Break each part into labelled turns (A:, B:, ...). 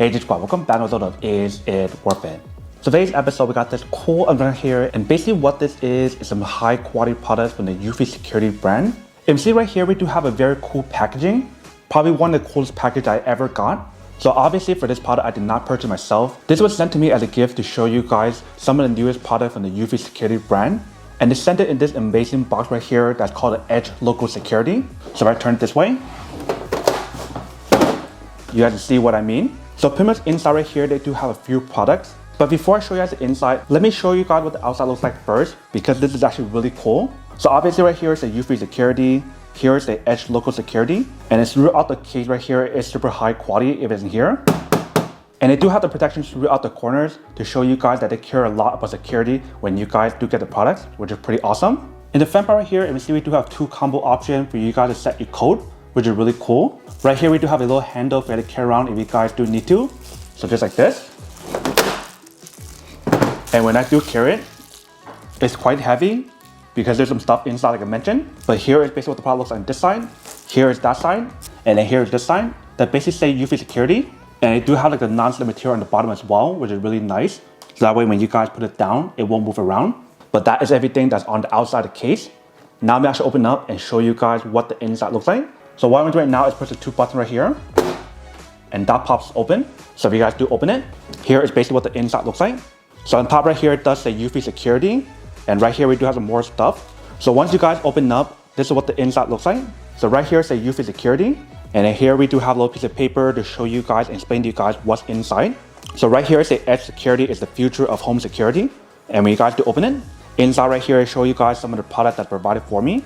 A: Hey Joakim, welcome back to another Is It Worth It? So today's episode we got this cool unboxing here, and basically what this is some high quality products from the eufy security brand. And you see right here we do have a very cool packaging, probably one of the coolest packages I ever got. So obviously for this product I did not purchase myself. This was sent to me as a gift to show you guys some of the newest products from the eufy security brand. And they sent it in this amazing box right here that's called the Edge Local Security. So if I turn it this way, you guys can see what I mean. So pretty much inside right here, they do have a few products. But before I show you guys the inside, let me show you guys what the outside looks like first, because this is actually really cool. So obviously right here is the eufy security. Here is the Edge Local Security. And it's throughout the case right here is super high quality if it's in here. And they do have the protection throughout the corners to show you guys that they care a lot about security when you guys do get the products, which is pretty awesome. In the front part right here, you can see we do have two combo options for you guys to set your code, which is really cool. Right here, we do have a little handle for you to carry around if you guys do need to. So just like this. And when I do carry it, it's quite heavy because there's some stuff inside like I mentioned. But here is basically what the product looks like on this side. Here is that side. And then here is this side. That basically say eufy security. And they do have like the non-slip material on the bottom as well, which is really nice. So that way when you guys put it down, it won't move around. But that is everything that's on the outside of the case. Now I'm actually open up and show you guys what the inside looks like. So what I'm going to do right now is push the two buttons right here, and that pops open. So if you guys do open it, here is basically what the inside looks like. So on top right here, it does say eufy security, and right here we do have some more stuff. So once you guys open up, this is what the inside looks like. So right here say eufy security, and then here we do have a little piece of paper to show you guys and explain to you guys what's inside. So right here say Edge Security is the future of home security, and when you guys do open it, inside right here I show you guys some of the products that's provided for me.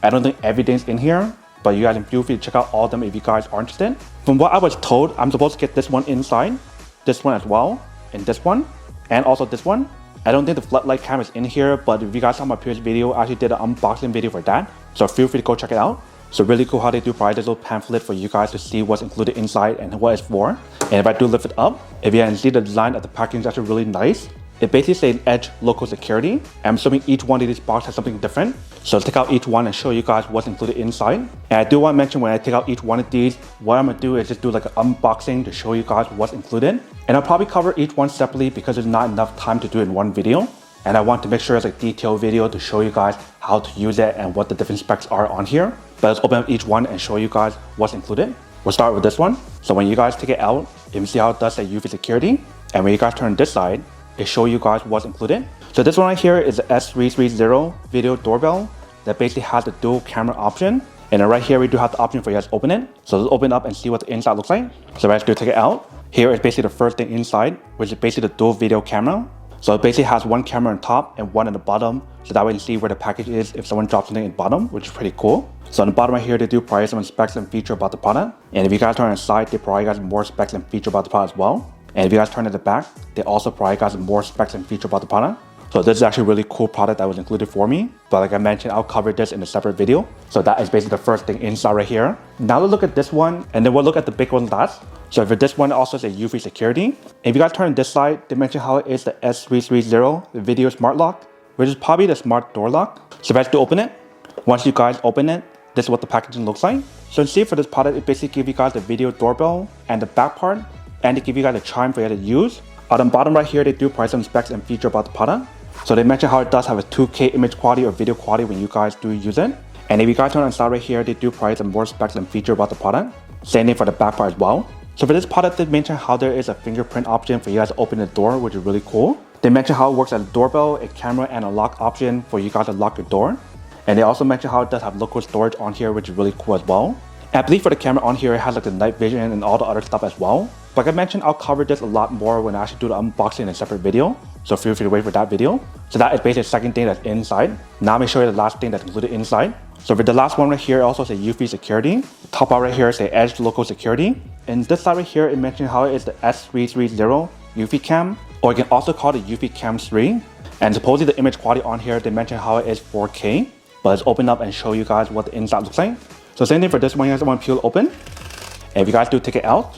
A: I don't think everything's in here, but you guys can feel free to check out all of them if you guys are interested. From what I was told, I'm supposed to get this one inside, this one as well, and this one, and also this one. I don't think the floodlight camera is in here, but if you guys saw my previous video, I actually did an unboxing video for that. So feel free to go check it out. So really cool how they do provide this little pamphlet for you guys to see what's included inside and what it's for. And if I do lift it up, if you can see the design of the packaging is actually really nice. It basically says Edge Local Security. I'm assuming each one of these boxes has something different. So let's take out each one and show you guys what's included inside. And I do want to mention when I take out each one of these, what I'm going to do is just do like an unboxing to show you guys what's included. And I'll probably cover each one separately because there's not enough time to do it in one video. And I want to make sure it's a detailed video to show you guys how to use it and what the different specs are on here. But let's open up each one and show you guys what's included. We'll start with this one. So when you guys take it out, you can see how it does say eufy security. And when you guys turn this side, it shows you guys what's included. So this one right here is the S330 video doorbell that basically has the dual camera option. And then right here we do have the option for you guys to open it. So let's open up and see what the inside looks like. So let's do take it out. Here is basically the first thing inside, which is basically the dual video camera. So it basically has one camera on top and one on the bottom. So that way you can see where the package is if someone drops something in the bottom, which is pretty cool. So on the bottom right here, they do provide some specs and feature about the product. And if you guys turn on the side, they provide you guys more specs and feature about the product as well. And if you guys turn to the back, they also provide you guys more specs and feature about the product. So this is actually a really cool product that was included for me. But like I mentioned, I'll cover this in a separate video. So that is basically the first thing inside right here. Now let's look at this one, and then we'll look at the big one last. So for this one, also is a eufy security. If you guys turn to this side, they mention how it is the S330, the video smart lock, which is probably the smart door lock. So let's do open it. Once you guys open it, this is what the packaging looks like. So you see for this product, it basically gives you guys the video doorbell and the back part, and they give you guys a chime for you to use. On the bottom right here, they do provide some specs and feature about the product. So they mention how it does have a 2K image quality or video quality when you guys do use it. And if you guys turn on the side right here, they do provide some more specs and feature about the product. Same thing for the back part as well. So for this product, they mention how there is a fingerprint option for you guys to open the door, which is really cool. They mention how it works as a doorbell, a camera, and a lock option for you guys to lock your door. And they also mention how it does have local storage on here, which is really cool as well. And I believe for the camera on here, it has like the night vision and all the other stuff as well. Like I mentioned, I'll cover this a lot more when I actually do the unboxing in a separate video. So feel free to wait for that video. So that is basically the second thing that's inside. Now I'm going to show you the last thing that's included inside. So for the last one right here, it also says eufy security. The top part right here says Edge Local Security. And this side right here, it mentions how it is the S330 eufy cam, or you can also call it eufy cam 3. And supposedly the image quality on here, they mention how it is 4K. But let's open up and show you guys what the inside looks like. So same thing for this one, you guys want to peel open. And if you guys do take it out,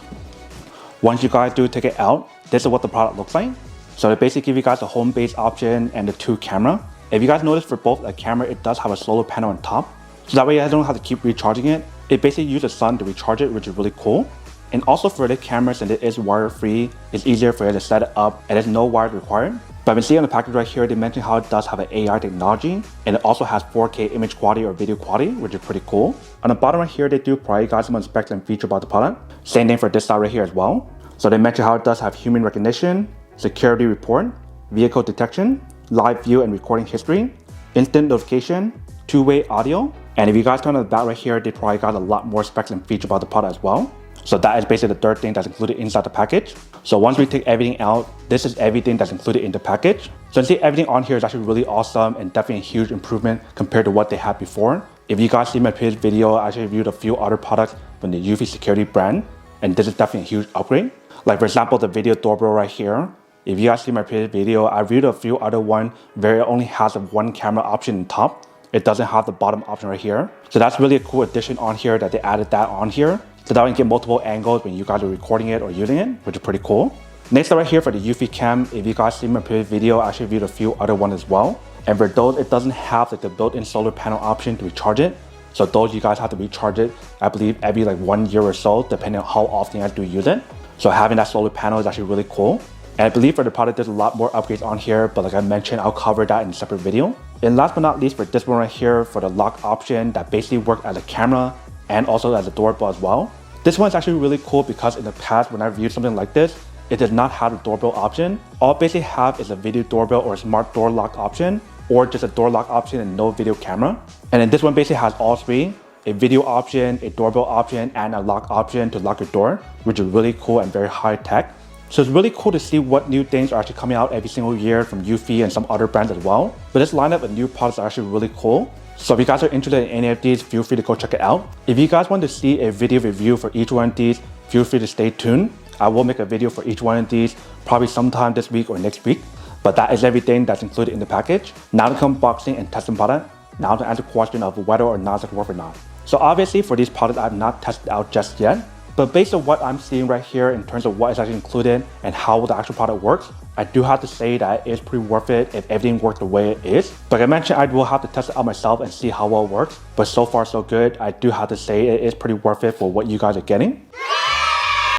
A: once you guys do take it out, this is what the product looks like. So they basically give you guys the home base option and the two camera. If you guys notice for both the camera, it does have a solar panel on top. So that way you guys don't have to keep recharging it. It basically uses the sun to recharge it, which is really cool. And also for the cameras, and it is wire free, it's easier for you to set it up and there's no wire required. But I've been seeing on the package right here, they mentioned how it does have an AI technology and it also has 4K image quality or video quality, which is pretty cool. On the bottom right here, they do provide you guys some specs and features about the product. Same thing for this side right here as well. So they mentioned how it does have human recognition, security report, vehicle detection, live view and recording history, instant notification, two-way audio. And if you guys turn on the back right here, they provide you guys a lot more specs and features about the product as well. So that is basically the third thing that's included inside the package. So once we take everything out, this is everything that's included in the package. So you see everything on here is actually really awesome and definitely a huge improvement compared to what they had before. If you guys see my previous video, I actually reviewed a few other products from the eufy security brand, and this is definitely a huge upgrade. Like for example, the video doorbell right here. If you guys see my previous video, I reviewed a few other one where it only has a one camera option on top. It doesn't have the bottom option right here. So that's really a cool addition on here that they added that on here. So that way you can get multiple angles when you guys are recording it or using it, which is pretty cool. Next right here for the eufy cam, if you guys see my previous video, I actually reviewed a few other ones as well. And for those, it doesn't have like the built-in solar panel option to recharge it. So those you guys have to recharge it, I believe every like 1 year or so, depending on how often you guys do use it. So having that solar panel is actually really cool. And I believe for the product, there's a lot more upgrades on here, but like I mentioned, I'll cover that in a separate video. And last but not least, for this one right here, for the lock option that basically works as a camera and also as a doorbell as well. This one is actually really cool because in the past, when I reviewed something like this, it does not have a doorbell option. All it basically have is a video doorbell or a smart door lock option, or just a door lock option and no video camera. And then this one basically has all three: a video option, a doorbell option, and a lock option to lock your door, which is really cool and very high tech. So it's really cool to see what new things are actually coming out every single year from eufy and some other brands as well. But this lineup of new products are actually really cool. So if you guys are interested in any of these, feel free to go check it out. If you guys want to see a video review for each one of these, feel free to stay tuned. I will make a video for each one of these probably sometime this week or next week. But that is everything that's included in the package. Now to come unboxing and testing product. Now to answer the question of whether or not it's worth or not. So obviously for these products, I have not tested out just yet. But based on what I'm seeing right here in terms of what is actually included and how the actual product works, I do have to say that it's pretty worth it if everything works the way it is. But like I mentioned, I will have to test it out myself and see how well it works. But so far so good, I do have to say it is pretty worth it for what you guys are getting.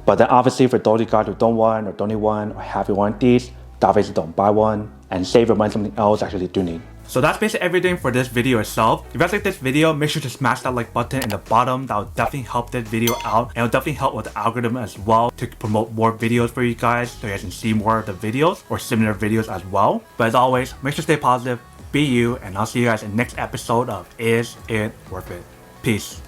A: But then obviously for those of you guys who don't want or don't need one or have you want these, obviously don't buy one and save your money on something else actually do need. So that's basically everything for this video itself. If you guys like this video, make sure to smash that like button in the bottom. That will definitely help this video out, and it will definitely help with the algorithm as well to promote more videos for you guys so you guys can see more of the videos or similar videos as well. But as always, make sure to stay positive, be you, and I'll see you guys in the next episode of Is It Worth It? Peace.